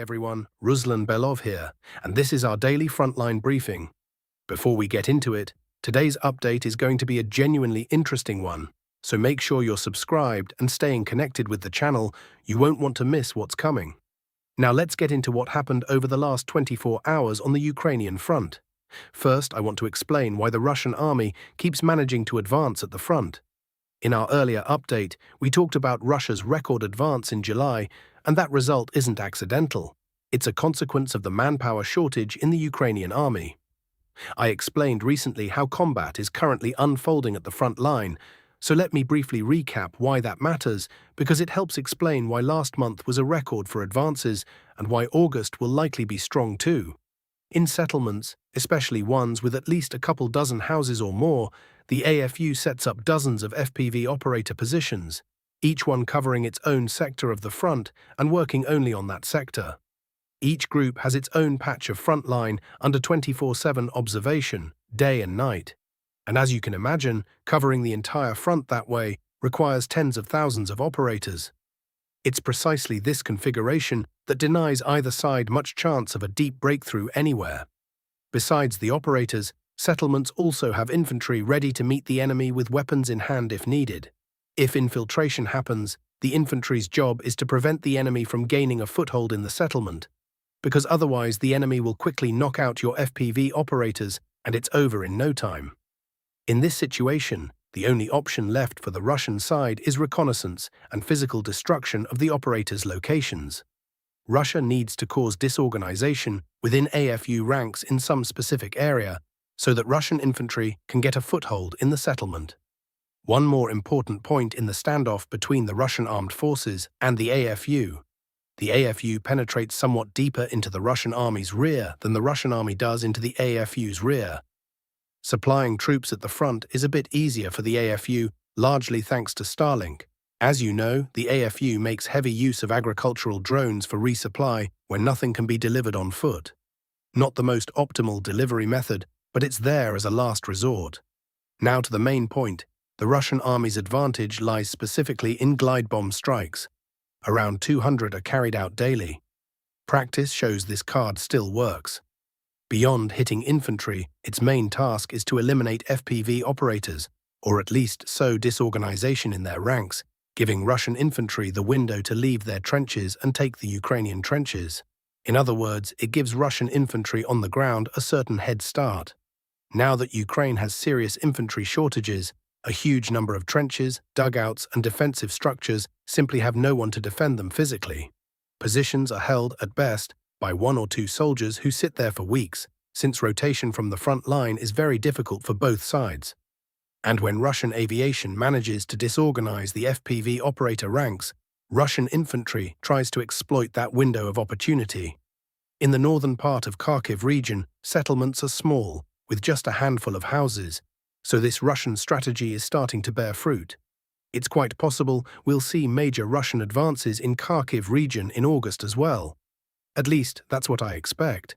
Everyone, Ruslan Belov here, and this is our daily frontline briefing. Before we get into it, today's update is going to be a genuinely interesting one, so make sure you're subscribed and staying connected with the channel. You won't want to miss what's coming. Now let's get into what happened over the last 24 hours on the Ukrainian front. First, I want to explain why the Russian army keeps managing to advance at the front. In our earlier update, we talked about Russia's record advance in July, and that result isn't accidental. It's a consequence of the manpower shortage in the Ukrainian army. I explained recently how combat is currently unfolding at the front line, so let me briefly recap why that matters, because it helps explain why last month was a record for advances and why August will likely be strong too. In settlements, especially ones with at least a couple dozen houses or more, the AFU sets up dozens of FPV operator positions, each one covering its own sector of the front and working only on that sector. Each group has its own patch of front line under 24/7 observation, day and night. And as you can imagine, covering the entire front that way requires tens of thousands of operators. It's precisely this configuration that denies either side much chance of a deep breakthrough anywhere. Besides the operators, settlements also have infantry ready to meet the enemy with weapons in hand if needed. If infiltration happens, the infantry's job is to prevent the enemy from gaining a foothold in the settlement, because otherwise the enemy will quickly knock out your FPV operators and it's over in no time. In this situation, the only option left for the Russian side is reconnaissance and physical destruction of the operators' locations. Russia needs to cause disorganization within AFU ranks in some specific area so that Russian infantry can get a foothold in the settlement. One more important point in the standoff between the Russian armed forces and the AFU. The AFU penetrates somewhat deeper into the Russian army's rear than the Russian army does into the AFU's rear. Supplying troops at the front is a bit easier for the AFU, largely thanks to Starlink. As you know, the AFU makes heavy use of agricultural drones for resupply when nothing can be delivered on foot. Not the most optimal delivery method, but it's there as a last resort. Now to the main point. The Russian army's advantage lies specifically in glide bomb strikes. Around 200 are carried out daily. Practice shows this card still works. Beyond hitting infantry, its main task is to eliminate FPV operators, or at least sow disorganization in their ranks, giving Russian infantry the window to leave their trenches and take the Ukrainian trenches. In other words, it gives Russian infantry on the ground a certain head start. Now that Ukraine has serious infantry shortages, a huge number of trenches, dugouts, and defensive structures simply have no one to defend them physically. Positions are held, at best, by one or two soldiers who sit there for weeks, since rotation from the front line is very difficult for both sides. And when Russian aviation manages to disorganize the FPV operator ranks, Russian infantry tries to exploit that window of opportunity. In the northern part of Kharkiv region, settlements are small, with just a handful of houses, so this Russian strategy is starting to bear fruit. It's quite possible we'll see major Russian advances in Kharkiv region in August as well. At least, that's what I expect.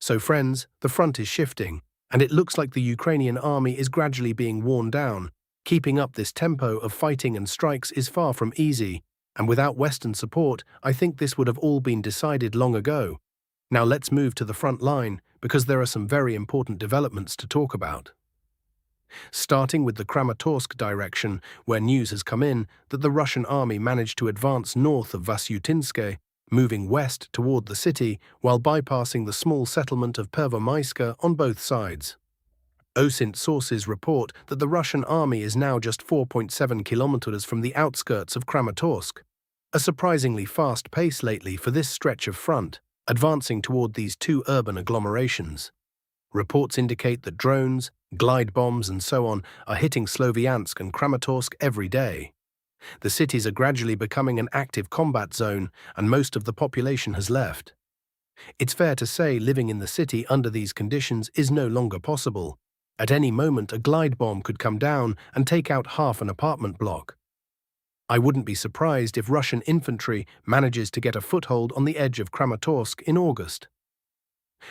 So friends, the front is shifting, and it looks like the Ukrainian army is gradually being worn down. Keeping up this tempo of fighting and strikes is far from easy, and without Western support, I think this would have all been decided long ago. Now let's move to the front line, because there are some very important developments to talk about. Starting with the Kramatorsk direction, where news has come in that the Russian army managed to advance north of Vasyutinske, moving west toward the city while bypassing the small settlement of Pervomyska on both sides. OSINT sources report that the Russian army is now just 4.7 kilometers from the outskirts of Kramatorsk, a surprisingly fast pace lately for this stretch of front, advancing toward these two urban agglomerations. Reports indicate that drones, glide bombs and so on are hitting Sloviansk and Kramatorsk every day. The cities are gradually becoming an active combat zone, and most of the population has left. It's fair to say living in the city under these conditions is no longer possible. At any moment a glide bomb could come down and take out half an apartment block. I wouldn't be surprised if Russian infantry manages to get a foothold on the edge of Kramatorsk in August.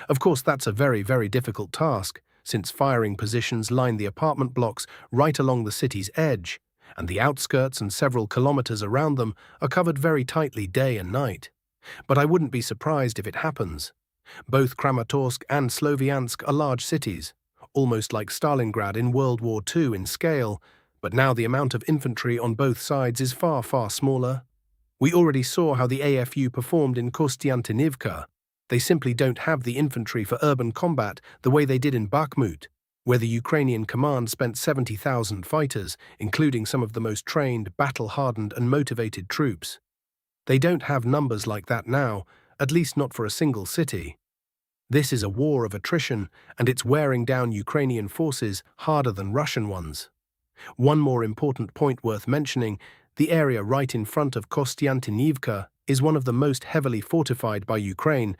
Of course, that's a very, very difficult task, since firing positions line the apartment blocks right along the city's edge, and the outskirts and several kilometers around them are covered very tightly day and night. But I wouldn't be surprised if it happens. Both Kramatorsk and Sloviansk are large cities, almost like Stalingrad in World War II in scale, but now the amount of infantry on both sides is far, far smaller. We already saw how the AFU performed in Mykolaivka. They simply don't have the infantry for urban combat the way they did in Bakhmut, where the Ukrainian command spent 70,000 fighters, including some of the most trained, battle-hardened and motivated troops. They don't have numbers like that now, at least not for a single city. This is a war of attrition, and it's wearing down Ukrainian forces harder than Russian ones. One more important point worth mentioning, the area right in front of Mykolaivka is one of the most heavily fortified by Ukraine,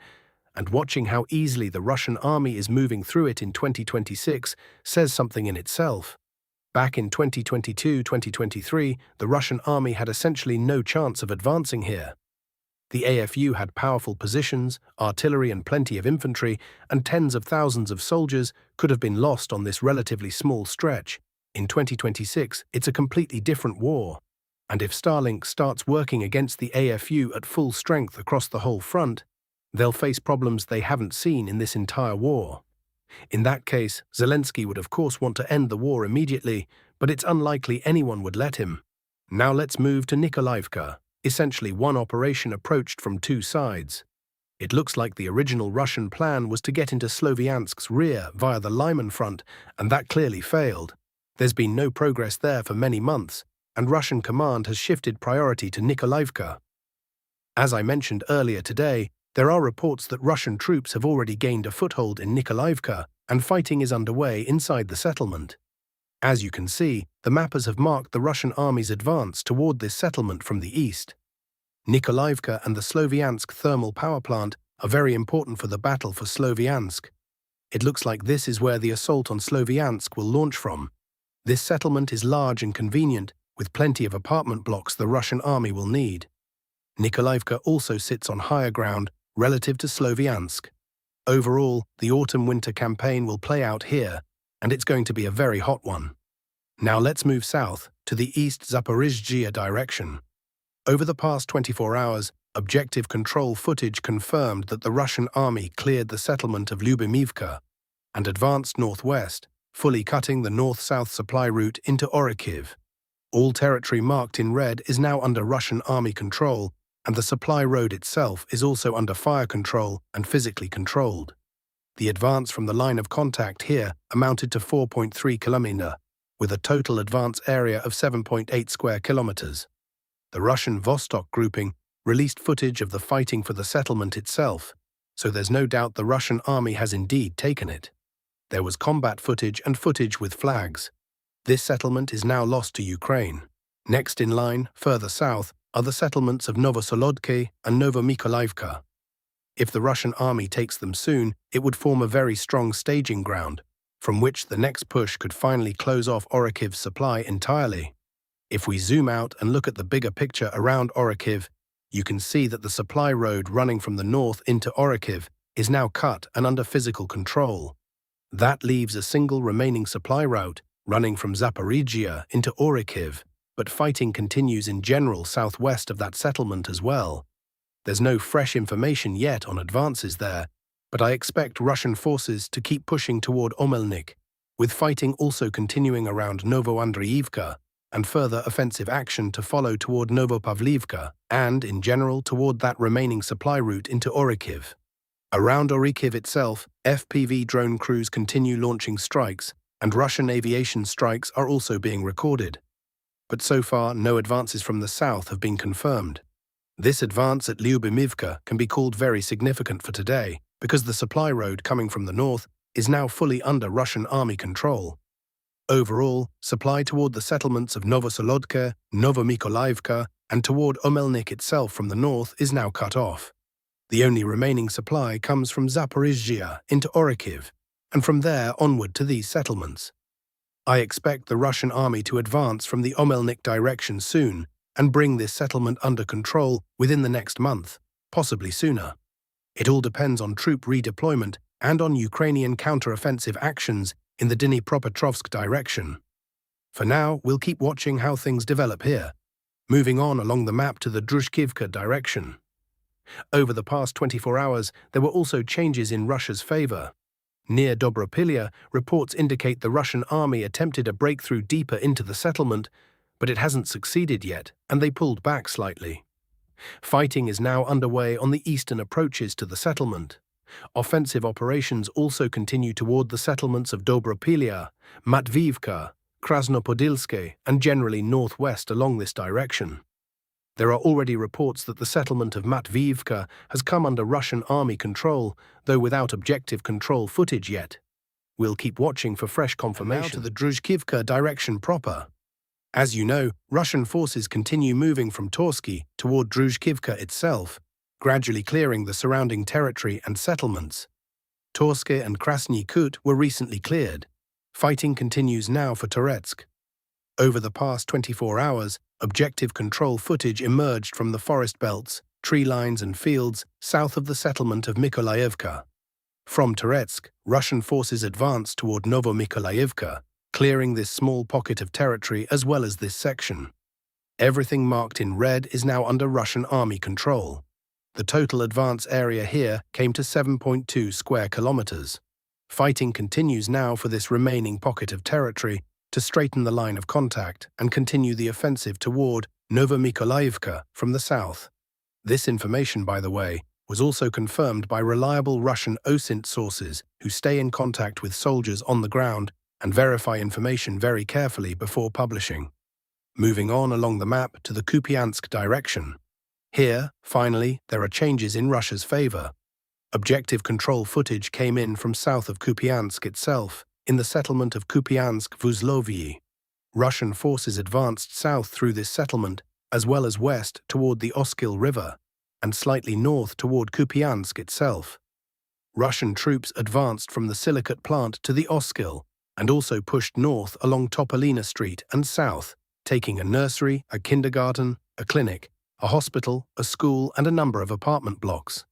and watching how easily the Russian army is moving through it in 2026 says something in itself. Back in 2022-2023, the Russian army had essentially no chance of advancing here. The AFU had powerful positions, artillery and plenty of infantry, and tens of thousands of soldiers could have been lost on this relatively small stretch. In 2026, it's a completely different war. And if Starlink starts working against the AFU at full strength across the whole front, they'll face problems they haven't seen in this entire war. In that case, Zelensky would of course want to end the war immediately, but it's unlikely anyone would let him. Now let's move to Mykolaivka, essentially one operation approached from two sides. It looks like the original Russian plan was to get into Sloviansk's rear via the Lyman front, and that clearly failed. There's been no progress there for many months, and Russian command has shifted priority to Mykolaivka. As I mentioned earlier today, there are reports that Russian troops have already gained a foothold in Mykolaivka, and fighting is underway inside the settlement. As you can see, the mappers have marked the Russian army's advance toward this settlement from the east. Mykolaivka and the Sloviansk thermal power plant are very important for the battle for Sloviansk. It looks like this is where the assault on Sloviansk will launch from. This settlement is large and convenient, with plenty of apartment blocks the Russian army will need. Mykolaivka also sits on higher ground relative to Sloviansk. Overall, the autumn-winter campaign will play out here, and it's going to be a very hot one. Now let's move south to the east Zaporizhzhia direction. Over the past 24 hours, objective control footage confirmed that the Russian army cleared the settlement of Lyubimivka and advanced northwest, fully cutting the north-south supply route into Orikhiv. All territory marked in red is now under Russian army control, and the supply road itself is also under fire control and physically controlled. The advance from the line of contact here amounted to 4.3 km, with a total advance area of 7.8 square kilometers. The Russian Vostok grouping released footage of the fighting for the settlement itself, so there's no doubt the Russian army has indeed taken it. There was combat footage and footage with flags. This settlement is now lost to Ukraine. Next in line, further south, are the settlements of Novosolodky and Novomykolaivka. If the Russian army takes them soon, it would form a very strong staging ground, from which the next push could finally close off Orikhiv's supply entirely. If we zoom out and look at the bigger picture around Orikhiv, you can see that the supply road running from the north into Orikhiv is now cut and under physical control. That leaves a single remaining supply route running from Zaporizhzhia into Orikhiv, but fighting continues in general southwest of that settlement as well. There's no fresh information yet on advances there, but I expect Russian forces to keep pushing toward Omelnik, with fighting also continuing around Novoandriivka, and further offensive action to follow toward Novopavlivka, and, in general, toward that remaining supply route into Orikhiv. Around Orikhiv itself, FPV drone crews continue launching strikes, and Russian aviation strikes are also being recorded. But so far, no advances from the south have been confirmed. This advance at Lyubimivka can be called very significant for today, because the supply road coming from the north is now fully under Russian army control. Overall, supply toward the settlements of Novosolodka, Novomykolaivka, and toward Omelnik itself from the north is now cut off. The only remaining supply comes from Zaporizhzhia into Orikhiv, and from there onward to these settlements. I expect the Russian army to advance from the Omelnik direction soon and bring this settlement under control within the next month, possibly sooner. It all depends on troop redeployment and on Ukrainian counter-offensive actions in the Dnipropetrovsk direction. For now, we'll keep watching how things develop here, moving on along the map to the Druzhkivka direction. Over the past 24 hours, there were also changes in Russia's favor. Near Dobropilya, reports indicate the Russian army attempted a breakthrough deeper into the settlement, but it hasn't succeeded yet, and they pulled back slightly. Fighting is now underway on the eastern approaches to the settlement. Offensive operations also continue toward the settlements of Dobropilya, Matviivka, Krasnopodilske, and generally northwest along this direction. There are already reports that the settlement of Matviivka has come under Russian army control, though without objective control footage yet. We'll keep watching for fresh confirmation. Now to the Dzerzhynsk direction proper. As you know, Russian forces continue moving from Torsky toward Dzerzhynsk itself, gradually clearing the surrounding territory and settlements. Torske and Krasny Kut were recently cleared. Fighting continues now for Toretsk. Over the past 24 hours, objective control footage emerged from the forest belts, tree lines and fields south of the settlement of Mykolaivka. From Toretsk, Russian forces advanced toward Mykolaivka, clearing this small pocket of territory as well as this section. Everything marked in red is now under Russian army control. The total advance area here came to 7.2 square kilometers. Fighting continues now for this remaining pocket of territory to straighten the line of contact and continue the offensive toward Mykolaivka from the south. This information, by the way, was also confirmed by reliable Russian OSINT sources who stay in contact with soldiers on the ground and verify information very carefully before publishing. Moving on along the map to the Kupiansk direction. Here, finally, there are changes in Russia's favor. Objective control footage came in from south of Kupiansk itself, in the settlement of Kupiansk-Vzhlovyi. Russian forces advanced south through this settlement, as well as west toward the Oskil River, and slightly north toward Kupiansk itself. Russian troops advanced from the silicate plant to the Oskil, and also pushed north along Topolina Street and south, taking a nursery, a kindergarten, a clinic, a hospital, a school, and a number of apartment blocks.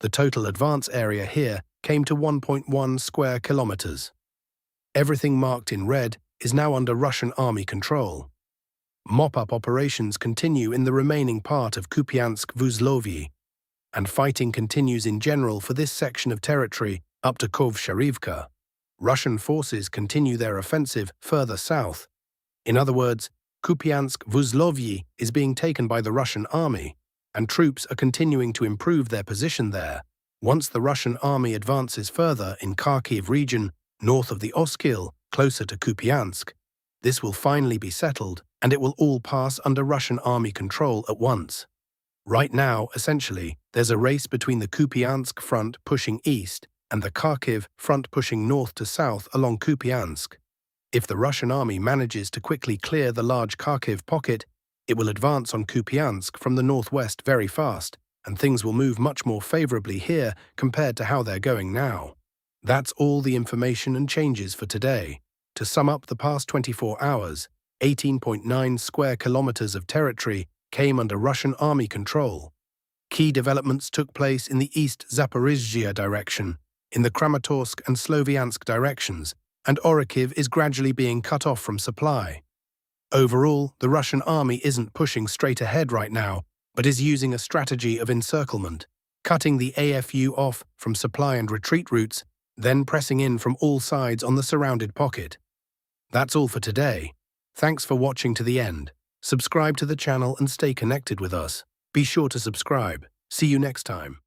The total advance area here came to 1.1 square kilometers. Everything marked in red is now under Russian army control. Mop-up operations continue in the remaining part of Kupiansk-Vzhlovyi, and fighting continues in general for this section of territory up to Kovsharivka. Russian forces continue their offensive further south. In other words, Kupiansk-Vzhlovyi is being taken by the Russian army, and troops are continuing to improve their position there. Once the Russian army advances further in Kharkiv region, north of the Oskil, closer to Kupiansk, this will finally be settled, and it will all pass under Russian army control at once. Right now, essentially, there's a race between the Kupiansk front pushing east and the Kharkiv front pushing north to south along Kupiansk. If the Russian army manages to quickly clear the large Kharkiv pocket, it will advance on Kupiansk from the northwest very fast, and things will move much more favorably here compared to how they're going now. That's all the information and changes for today. To sum up the past 24 hours, 18.9 square kilometers of territory came under Russian army control. Key developments took place in the east Zaporizhzhia direction, in the Kramatorsk and Sloviansk directions, and Orikhiv is gradually being cut off from supply. Overall, the Russian army isn't pushing straight ahead right now, but is using a strategy of encirclement, cutting the AFU off from supply and retreat routes, then pressing in from all sides on the surrounded pocket. That's all for today. Thanks for watching to the end. Subscribe to the channel and stay connected with us. Be sure to subscribe. See you next time.